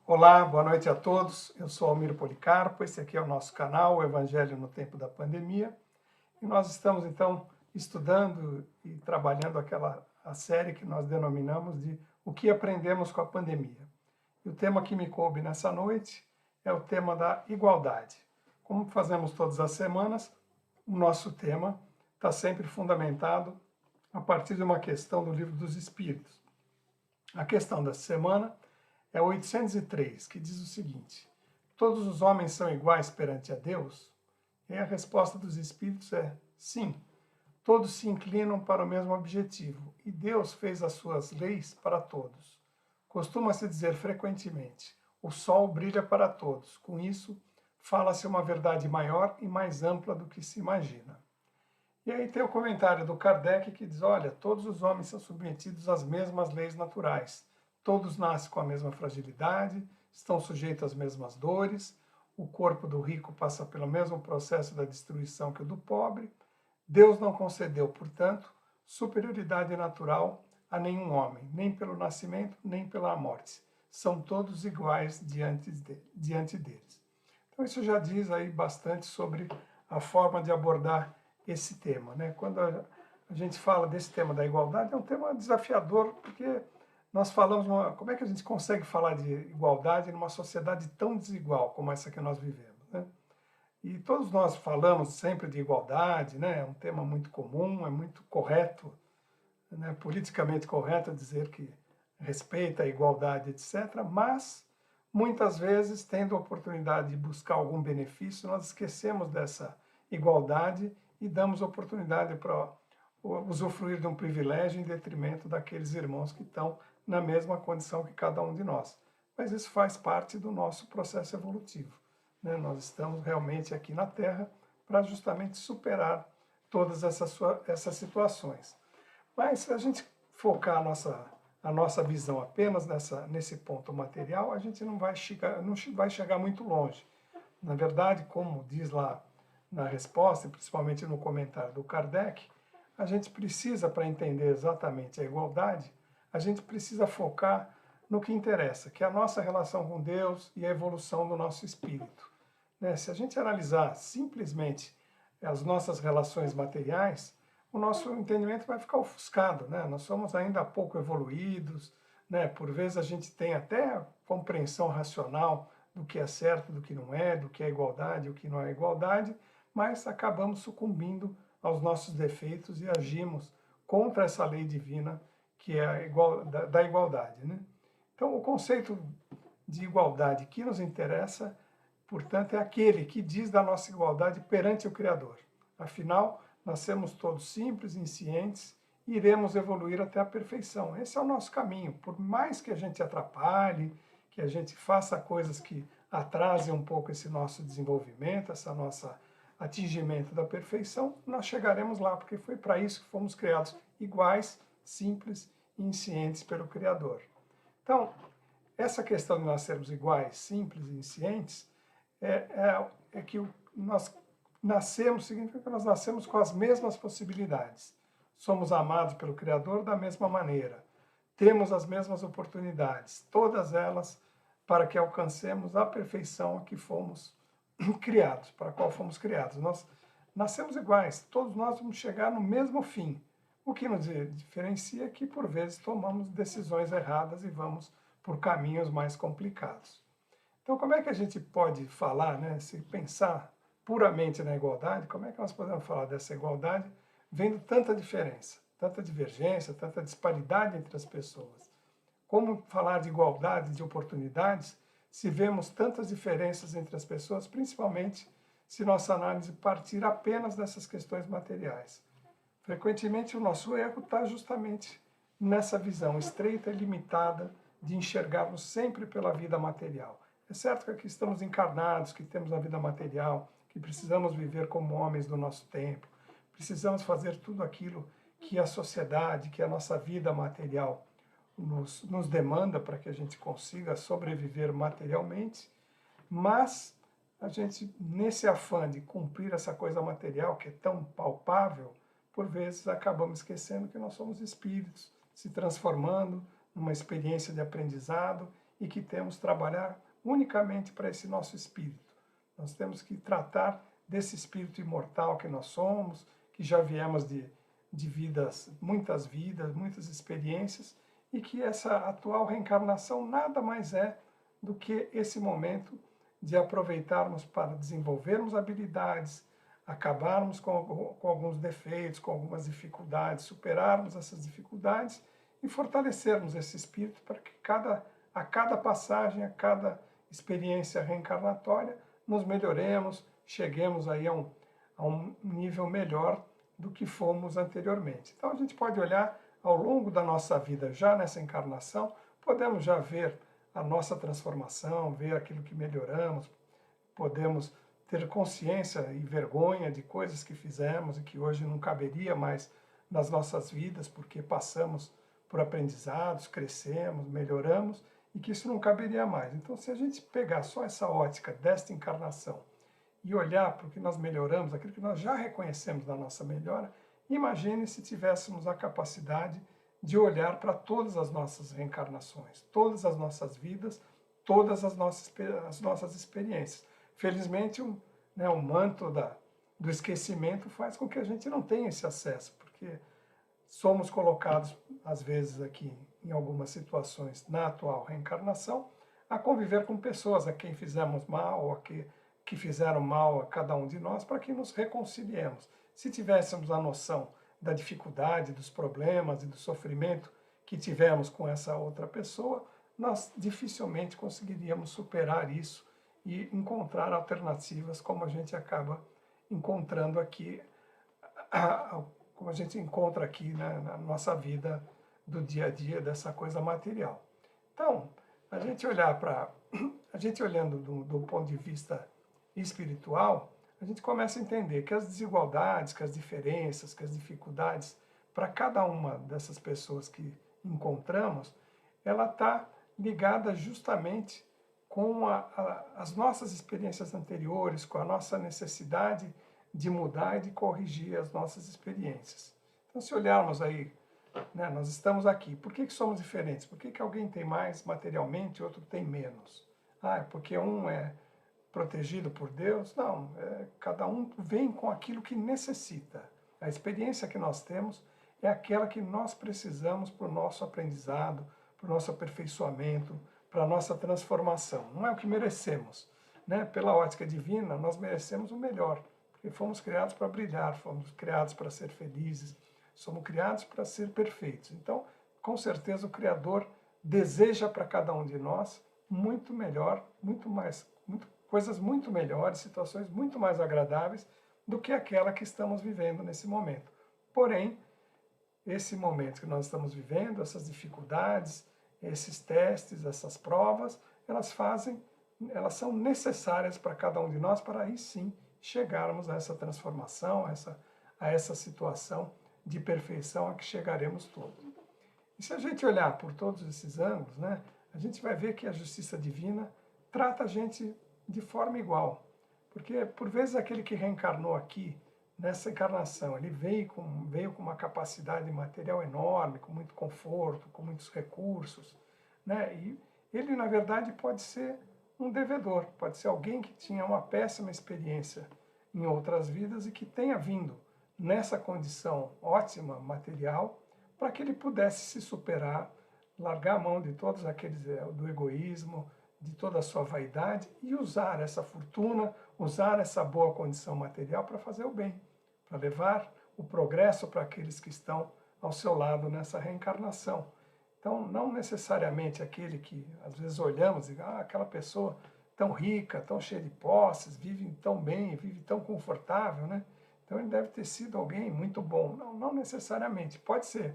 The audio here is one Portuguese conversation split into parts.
Olá, boa noite a todos. Eu sou Almiro Policarpo, esse aqui é o nosso canal, o Evangelho no Tempo da Pandemia. E nós estamos, então, estudando e trabalhando a série que nós denominamos de O que aprendemos com a pandemia. E o tema que me coube nessa noite é o tema da igualdade. Como fazemos todas as semanas, o nosso tema está sempre fundamentado a partir de uma questão do Livro dos Espíritos. A questão dessa semana é 803, que diz o seguinte: todos os homens são iguais perante a Deus? E a resposta dos Espíritos é sim. Todos se inclinam para o mesmo objetivo, e Deus fez as suas leis para todos. Costuma-se dizer frequentemente: o sol brilha para todos. Com isso, fala-se uma verdade maior e mais ampla do que se imagina. E aí tem o comentário do Kardec que diz: olha, todos os homens são submetidos às mesmas leis naturais. Todos nascem com a mesma fragilidade, estão sujeitos às mesmas dores, o corpo do rico passa pelo mesmo processo da destruição que o do pobre. Deus não concedeu, portanto, superioridade natural a nenhum homem, nem pelo nascimento, nem pela morte. São todos iguais diante deles. Então isso já diz aí bastante sobre a forma de abordar esse tema, né? Quando a gente fala desse tema da igualdade, é um tema desafiador, porque nós falamos, como é que a gente consegue falar de igualdade numa sociedade tão desigual como essa que nós vivemos, né? E todos nós falamos sempre de igualdade, né? É um tema muito comum, é muito correto, né? Politicamente correto dizer que respeita a igualdade, etc. Mas, muitas vezes, tendo a oportunidade de buscar algum benefício, nós esquecemos dessa igualdade e damos oportunidade para usufruir de um privilégio em detrimento daqueles irmãos que estão na mesma condição que cada um de nós. Mas isso faz parte do nosso processo evolutivo, né? Nós estamos realmente aqui na Terra para justamente superar todas essas situações. Mas se a gente focar a nossa visão apenas nesse ponto material, a gente não vai chegar muito longe. Na verdade, como diz lá na resposta, principalmente no comentário do Kardec, a gente precisa, para entender exatamente a igualdade, a gente precisa focar no que interessa, que é a nossa relação com Deus e a evolução do nosso espírito, né? Se a gente analisar simplesmente as nossas relações materiais, o nosso entendimento vai ficar ofuscado, né? Nós somos ainda pouco evoluídos, né? Por vezes a gente tem até compreensão racional do que é certo, do que não é, do que é igualdade, o que não é igualdade, mas acabamos sucumbindo aos nossos defeitos e agimos contra essa lei divina que é da igualdade, né? Então, o conceito de igualdade que nos interessa, portanto, é aquele que diz da nossa igualdade perante o Criador. Afinal, nascemos todos simples, inscientes, e iremos evoluir até a perfeição. Esse é o nosso caminho. Por mais que a gente atrapalhe, que a gente faça coisas que atrasem um pouco esse nosso desenvolvimento, essa nossa atingimento da perfeição, nós chegaremos lá, porque foi para isso que fomos criados iguais, simples e inscientes pelo Criador. Então, essa questão de nós sermos iguais, simples e inscientes, é que nós nascemos, significa que nós nascemos com as mesmas possibilidades. Somos amados pelo Criador da mesma maneira. Temos as mesmas oportunidades, todas elas para que alcancemos a perfeição a que fomos criados, para a qual fomos criados. Nós nascemos iguais, todos nós vamos chegar no mesmo fim. O que nos diferencia é que, por vezes, tomamos decisões erradas e vamos por caminhos mais complicados. Então, como é que a gente pode falar, né, se pensar puramente na igualdade, como é que nós podemos falar dessa igualdade vendo tanta diferença, tanta divergência, tanta disparidade entre as pessoas? Como falar de igualdade de oportunidades se vemos tantas diferenças entre as pessoas, principalmente se nossa análise partir apenas dessas questões materiais? Frequentemente, o nosso erro está justamente nessa visão estreita e limitada de enxergarmos sempre pela vida material. É certo que aqui estamos encarnados, que temos a vida material, que precisamos viver como homens do nosso tempo, precisamos fazer tudo aquilo que a sociedade, que a nossa vida material nos demanda para que a gente consiga sobreviver materialmente, mas a gente, nesse afã de cumprir essa coisa material que é tão palpável, por vezes acabamos esquecendo que nós somos espíritos, se transformando numa experiência de aprendizado e que temos que trabalhar unicamente para esse nosso espírito. Nós temos que tratar desse espírito imortal que nós somos, que já viemos de vidas, muitas experiências, e que essa atual reencarnação nada mais é do que esse momento de aproveitarmos para desenvolvermos habilidades, acabarmos com alguns defeitos, com algumas dificuldades, superarmos essas dificuldades e fortalecermos esse espírito para que a cada passagem, a cada experiência reencarnatória, nos melhoremos, cheguemos aí a um nível melhor do que fomos anteriormente. Então a gente pode olhar ao longo da nossa vida, já nessa encarnação, podemos já ver a nossa transformação, ver aquilo que melhoramos, podemos ter consciência e vergonha de coisas que fizemos e que hoje não caberia mais nas nossas vidas, porque passamos por aprendizados, crescemos, melhoramos, e que isso não caberia mais. Então, se a gente pegar só essa ótica desta encarnação e olhar para o que nós melhoramos, aquilo que nós já reconhecemos da nossa melhora, imagine se tivéssemos a capacidade de olhar para todas as nossas reencarnações, todas as nossas vidas, todas as nossas experiências. Felizmente, o manto do esquecimento faz com que a gente não tenha esse acesso, porque somos colocados, às vezes, aqui em algumas situações, na atual reencarnação, a conviver com pessoas a quem fizemos mal, ou que fizeram mal a cada um de nós, para que nos reconciliemos. Se tivéssemos a noção da dificuldade, dos problemas e do sofrimento que tivemos com essa outra pessoa, nós dificilmente conseguiríamos superar isso e encontrar alternativas como a gente acaba encontrando aqui, como a gente encontra aqui, né, na nossa vida do dia a dia, dessa coisa material. Então, a gente olhando do ponto de vista espiritual, a gente começa a entender que as desigualdades, que as diferenças, que as dificuldades para cada uma dessas pessoas que encontramos, ela está ligada justamente com as nossas experiências anteriores, com a nossa necessidade de mudar e de corrigir as nossas experiências. Então, se olharmos aí, né, nós estamos aqui, por que somos diferentes? Por que alguém tem mais materialmente e outro tem menos? É porque um é protegido por Deus? Não, cada um vem com aquilo que necessita. A experiência que nós temos é aquela que nós precisamos para o nosso aprendizado, para o nosso aperfeiçoamento, para a nossa transformação. Não é o que merecemos, né? Pela ótica divina, nós merecemos o melhor, porque fomos criados para brilhar, fomos criados para ser felizes, somos criados para ser perfeitos. Então, com certeza, o Criador deseja para cada um de nós muito melhor, coisas muito melhores, situações muito mais agradáveis do que aquela que estamos vivendo nesse momento. Porém, esse momento que nós estamos vivendo, essas dificuldades, esses testes, essas provas, elas são necessárias para cada um de nós para aí sim chegarmos a essa transformação, a essa situação de perfeição a que chegaremos todos. E se a gente olhar por todos esses ângulos, né, a gente vai ver que a justiça divina trata a gente de forma igual. Porque, por vezes, aquele que reencarnou aqui, nessa encarnação, ele veio com uma capacidade material enorme, com muito conforto, com muitos recursos, né? E ele, na verdade, pode ser um devedor, pode ser alguém que tinha uma péssima experiência em outras vidas e que tenha vindo nessa condição ótima material para que ele pudesse se superar, largar a mão de todos aqueles do egoísmo, de toda a sua vaidade e usar essa fortuna, usar essa boa condição material para fazer o bem, para levar o progresso para aqueles que estão ao seu lado nessa reencarnação. Então, não necessariamente aquele que às vezes olhamos e aquela pessoa tão rica, tão cheia de posses, vive tão bem, vive tão confortável, né? Então ele deve ter sido alguém muito bom. Não, não necessariamente. Pode ser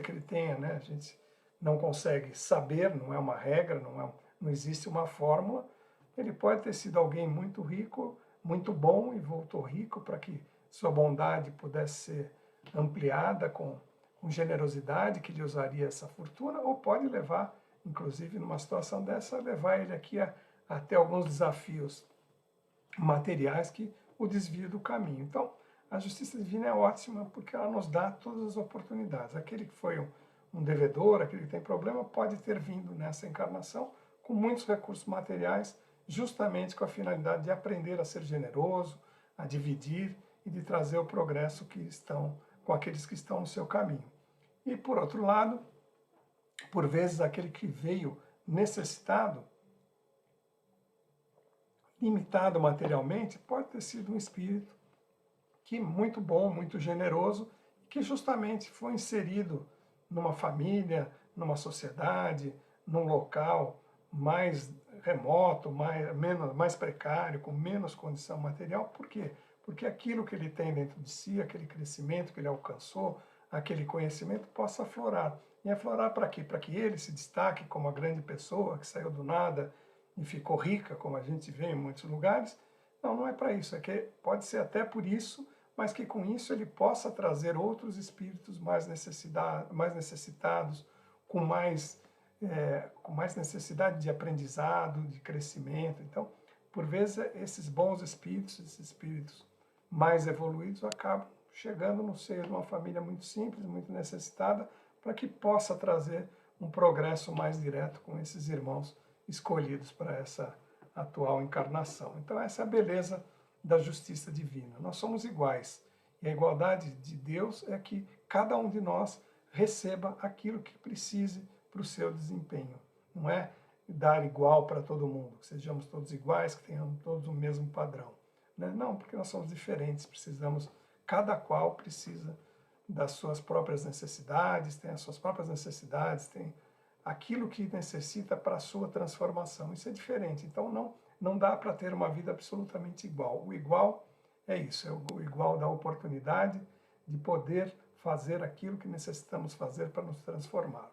que ele tenha, né? A gente não consegue saber, não é uma regra, não existe uma fórmula. Ele pode ter sido alguém muito rico, muito bom e voltou rico para que sua bondade pudesse ser ampliada com generosidade, que lhe usaria essa fortuna, ou pode levar, inclusive numa situação dessa, levar ele aqui a ter alguns desafios materiais que o desviam do caminho. Então, a justiça divina é ótima porque ela nos dá todas as oportunidades. Aquele que foi um devedor, aquele que tem problema, pode ter vindo nessa encarnação com muitos recursos materiais, justamente com a finalidade de aprender a ser generoso, a dividir e de trazer o progresso que estão com aqueles que estão no seu caminho. E por outro lado, por vezes aquele que veio necessitado, limitado materialmente, pode ter sido um espírito que muito bom, muito generoso, que justamente foi inserido numa família, numa sociedade, num local mais remoto, mais precário, com menos condição material. Por quê? Porque aquilo que ele tem dentro de si, aquele crescimento que ele alcançou, aquele conhecimento possa aflorar. E aflorar para quê? Para que ele se destaque como a grande pessoa que saiu do nada e ficou rica, como a gente vê em muitos lugares. Não, não é para isso. É que pode ser até por isso, mas que com isso ele possa trazer outros espíritos mais necessitados, com mais necessidade de aprendizado, de crescimento. Então, por vezes, esses bons espíritos, esses espíritos mais evoluídos, acabam chegando no seio de uma família muito simples, muito necessitada, para que possa trazer um progresso mais direto com esses irmãos escolhidos para essa atual encarnação. Então, essa é a beleza da justiça divina. Nós somos iguais. E a igualdade de Deus é que cada um de nós receba aquilo que precise para o seu desempenho. Não é dar igual para todo mundo, que sejamos todos iguais, que tenhamos todos o mesmo padrão. Né? Não, porque nós somos diferentes, cada qual precisa das suas próprias necessidades, tem as suas próprias necessidades, tem aquilo que necessita para a sua transformação. Isso é diferente. Então, não dá para ter uma vida absolutamente igual. O igual é isso, é o igual da oportunidade de poder fazer aquilo que necessitamos fazer para nos transformarmos.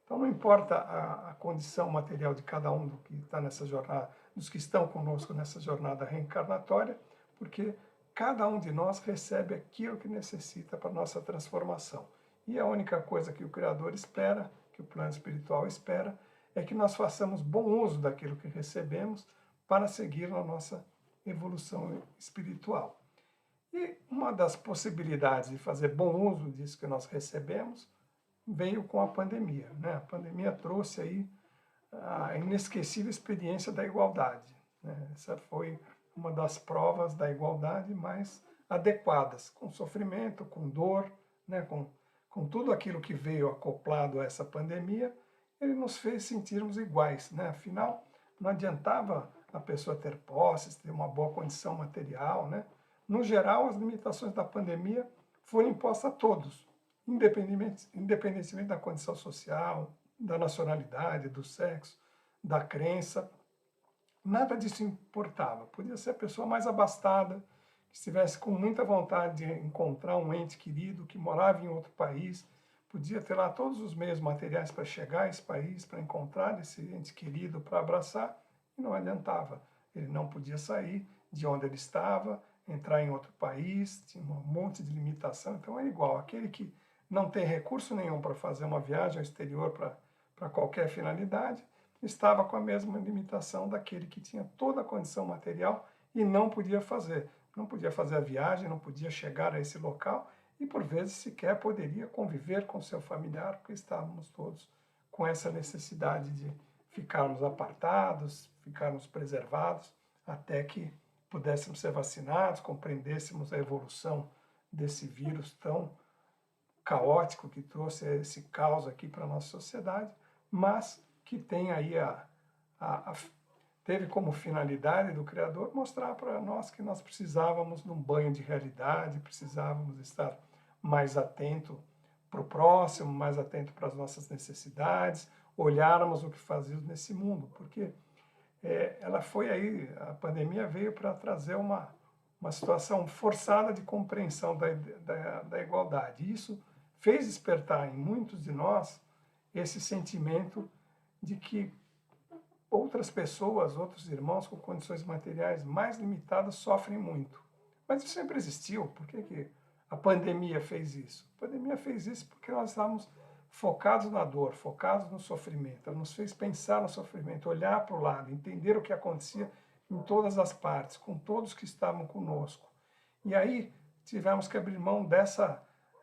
Então, não importa a condição material de cada um do que está nessa jornada, dos que estão conosco nessa jornada reencarnatória, porque cada um de nós recebe aquilo que necessita para a nossa transformação. E a única coisa que o Criador espera, que o plano espiritual espera, é que nós façamos bom uso daquilo que recebemos para seguir na nossa evolução espiritual. E uma das possibilidades de fazer bom uso disso que nós recebemos veio com a pandemia. Né? A pandemia trouxe aí a inesquecível experiência da igualdade. Né? Essa foi uma das provas da igualdade mais adequadas, com sofrimento, com dor, né? com tudo aquilo que veio acoplado a essa pandemia, ele nos fez sentirmos iguais. Né? Afinal, não adiantava a pessoa ter posses, ter uma boa condição material. Né? No geral, as limitações da pandemia foram impostas a todos, independentemente da condição social, da nacionalidade, do sexo, da crença. Nada disso importava. Podia ser a pessoa mais abastada, que estivesse com muita vontade de encontrar um ente querido que morava em outro país, podia ter lá todos os meios materiais para chegar a esse país, para encontrar esse ente querido, para abraçar, e não adiantava. Ele não podia sair de onde ele estava, entrar em outro país, tinha um monte de limitação. Então é igual, aquele que não tem recurso nenhum para fazer uma viagem ao exterior para qualquer finalidade, estava com a mesma limitação daquele que tinha toda a condição material e não podia fazer. Não podia fazer a viagem, não podia chegar a esse local e, por vezes, sequer poderia conviver com seu familiar, porque estávamos todos com essa necessidade de ficarmos apartados, ficarmos preservados, até que pudéssemos ser vacinados, compreendêssemos a evolução desse vírus tão caótico que trouxe esse caos aqui para a nossa sociedade, mas que tem aí teve como finalidade do Criador mostrar para nós que nós precisávamos de um banho de realidade, precisávamos estar mais atento para o próximo, mais atento para as nossas necessidades, olharmos o que fazíamos nesse mundo, porque ela foi aí, a pandemia veio para trazer uma situação forçada de compreensão da igualdade. E isso fez despertar em muitos de nós esse sentimento de que outras pessoas, outros irmãos com condições materiais mais limitadas sofrem muito. Mas isso sempre existiu. Por que a pandemia fez isso? A pandemia fez isso porque nós estávamos focados na dor, focados no sofrimento. Ela nos fez pensar no sofrimento, olhar para o lado, entender o que acontecia em todas as partes, com todos que estavam conosco. E aí tivemos que abrir mão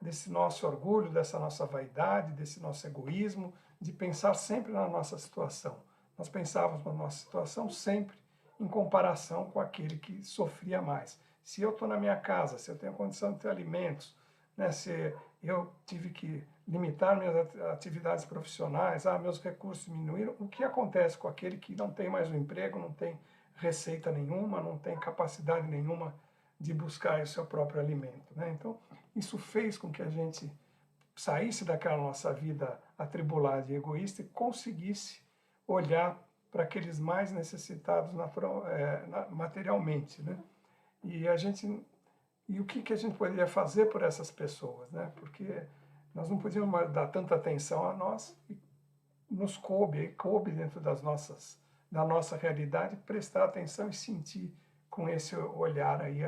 desse nosso orgulho, dessa nossa vaidade, desse nosso egoísmo, de pensar sempre na nossa situação. Nós pensávamos na nossa situação sempre em comparação com aquele que sofria mais. Se eu estou na minha casa, se eu tenho condição de ter alimentos, né, se eu tive que limitar minhas atividades profissionais, meus recursos diminuíram, o que acontece com aquele que não tem mais um emprego, não tem receita nenhuma, não tem capacidade nenhuma de buscar o seu próprio alimento, né? Então, isso fez com que a gente saísse daquela nossa vida atribulada e egoísta e conseguisse olhar para aqueles mais necessitados materialmente, né? E o que a gente poderia fazer por essas pessoas, né? Porque nós não podíamos dar tanta atenção a nós e nos coube dentro da nossa realidade prestar atenção e sentir com esse olhar aí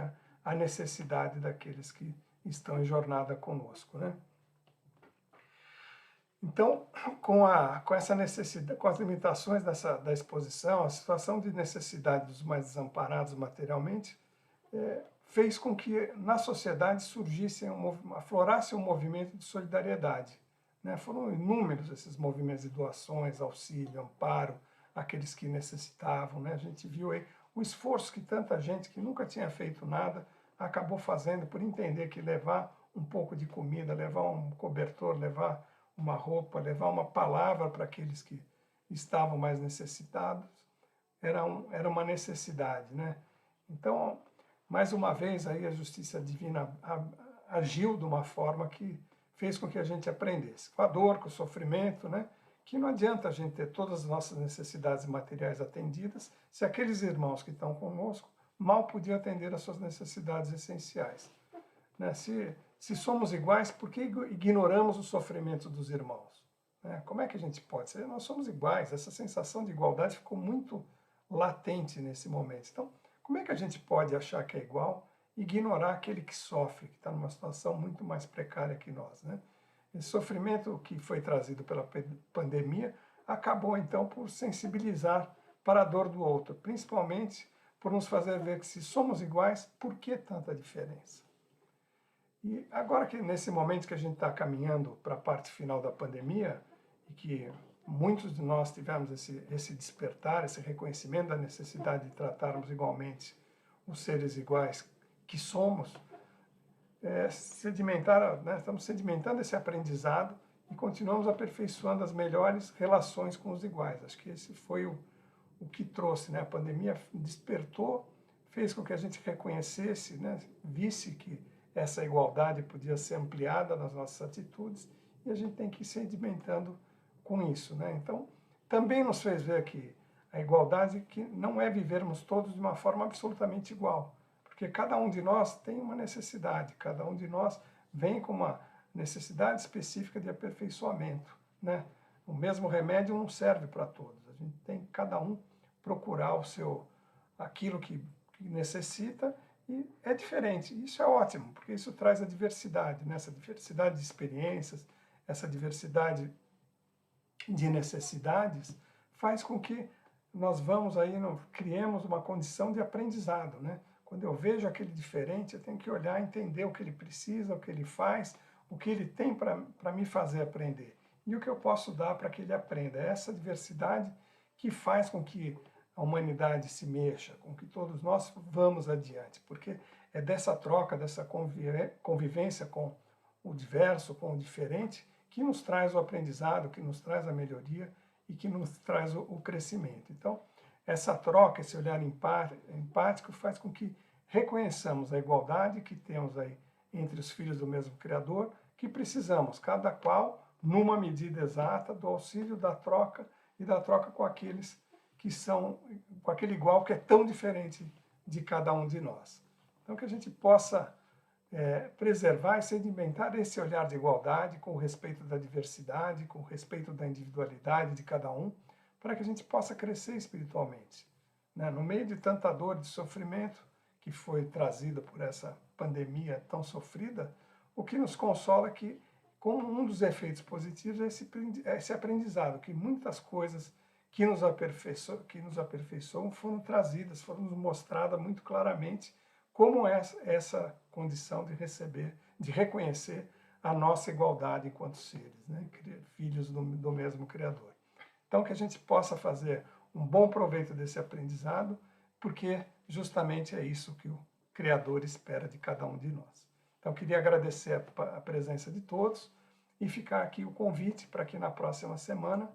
a necessidade daqueles que estão em jornada conosco, né? Então, com essa necessidade, com as limitações da exposição, a situação de necessidade dos mais desamparados materialmente fez com que na sociedade aflorasse um movimento de solidariedade, né? Foram inúmeros esses movimentos de doações, auxílio, amparo, àqueles que necessitavam, né? A gente viu aí o esforço que tanta gente que nunca tinha feito nada acabou fazendo por entender que levar um pouco de comida, levar um cobertor, levar uma roupa, levar uma palavra para aqueles que estavam mais necessitados, era uma necessidade, né? Então, mais uma vez aí a justiça divina agiu de uma forma que fez com que a gente aprendesse, com a dor, com o sofrimento, né? Que não adianta a gente ter todas as nossas necessidades materiais atendidas se aqueles irmãos que estão conosco mal podiam atender as suas necessidades essenciais, né? Se somos iguais, por que ignoramos o sofrimento dos irmãos? Né? Como é que a gente pode ser? Nós somos iguais, essa sensação de igualdade ficou muito latente nesse momento. Então, como é que a gente pode achar que é igual e ignorar aquele que sofre, que está numa situação muito mais precária que nós, né? Esse sofrimento que foi trazido pela pandemia acabou, então, por sensibilizar para a dor do outro, principalmente por nos fazer ver que se somos iguais, por que tanta diferença? E agora que nesse momento que a gente está caminhando para a parte final da pandemia, e que muitos de nós tivemos esse despertar, esse reconhecimento da necessidade de tratarmos igualmente os seres iguais que somos, estamos sedimentando esse aprendizado e continuamos aperfeiçoando as melhores relações com os iguais. Acho que esse foi o que trouxe, né? A pandemia despertou, fez com que a gente reconhecesse, né? Visse que essa igualdade podia ser ampliada nas nossas atitudes e a gente tem que ir sedimentando com isso, né? Então, também nos fez ver que a igualdade que não é vivermos todos de uma forma absolutamente igual, porque cada um de nós tem uma necessidade, cada um de nós vem com uma necessidade específica de aperfeiçoamento, né? O mesmo remédio não serve para todos, a gente tem que cada um procurar aquilo que necessita e é diferente. Isso é ótimo, porque isso traz a diversidade, né? Essa diversidade de experiências, essa diversidade de necessidades faz com que nós criemos uma condição de aprendizado, né? Quando eu vejo aquele diferente, eu tenho que olhar, entender o que ele precisa, o que ele faz, o que ele tem para me fazer aprender e o que eu posso dar para que ele aprenda. É essa diversidade que faz com que a humanidade se mexa, com que todos nós vamos adiante, porque é dessa troca, dessa convivência com o diverso, com o diferente, que nos traz o aprendizado, que nos traz a melhoria e que nos traz o crescimento. Então, essa troca, esse olhar empático faz com que reconheçamos a igualdade que temos aí entre os filhos do mesmo Criador, que precisamos, cada qual, numa medida exata, do auxílio, da troca e da troca com aqueles que são, com aquele igual que é tão diferente de cada um de nós. Então, que a gente possa preservar e sedimentar esse olhar de igualdade, com o respeito da diversidade, com o respeito da individualidade de cada um, para que a gente possa crescer espiritualmente, né? No meio de tanta dor e sofrimento que foi trazida por essa pandemia tão sofrida, o que nos consola é que, como um dos efeitos positivos, é esse aprendizado, que muitas coisas que nos aperfeiçoam foram trazidas, foram nos mostradas muito claramente como essa condição de reconhecer a nossa igualdade enquanto seres, né? Filhos do mesmo Criador. Então, que a gente possa fazer um bom proveito desse aprendizado, porque justamente é isso que o Criador espera de cada um de nós. Então, queria agradecer a presença de todos e ficar aqui o convite para que na próxima semana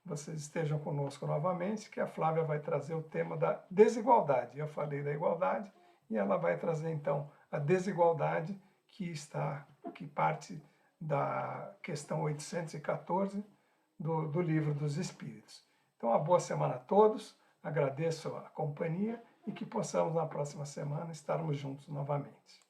vocês estejam conosco novamente, que a Flávia vai trazer o tema da desigualdade. Eu falei da igualdade e ela vai trazer, então, a desigualdade que parte da questão 814 do Livro dos Espíritos. Então, uma boa semana a todos, agradeço a companhia e que possamos, na próxima semana, estarmos juntos novamente.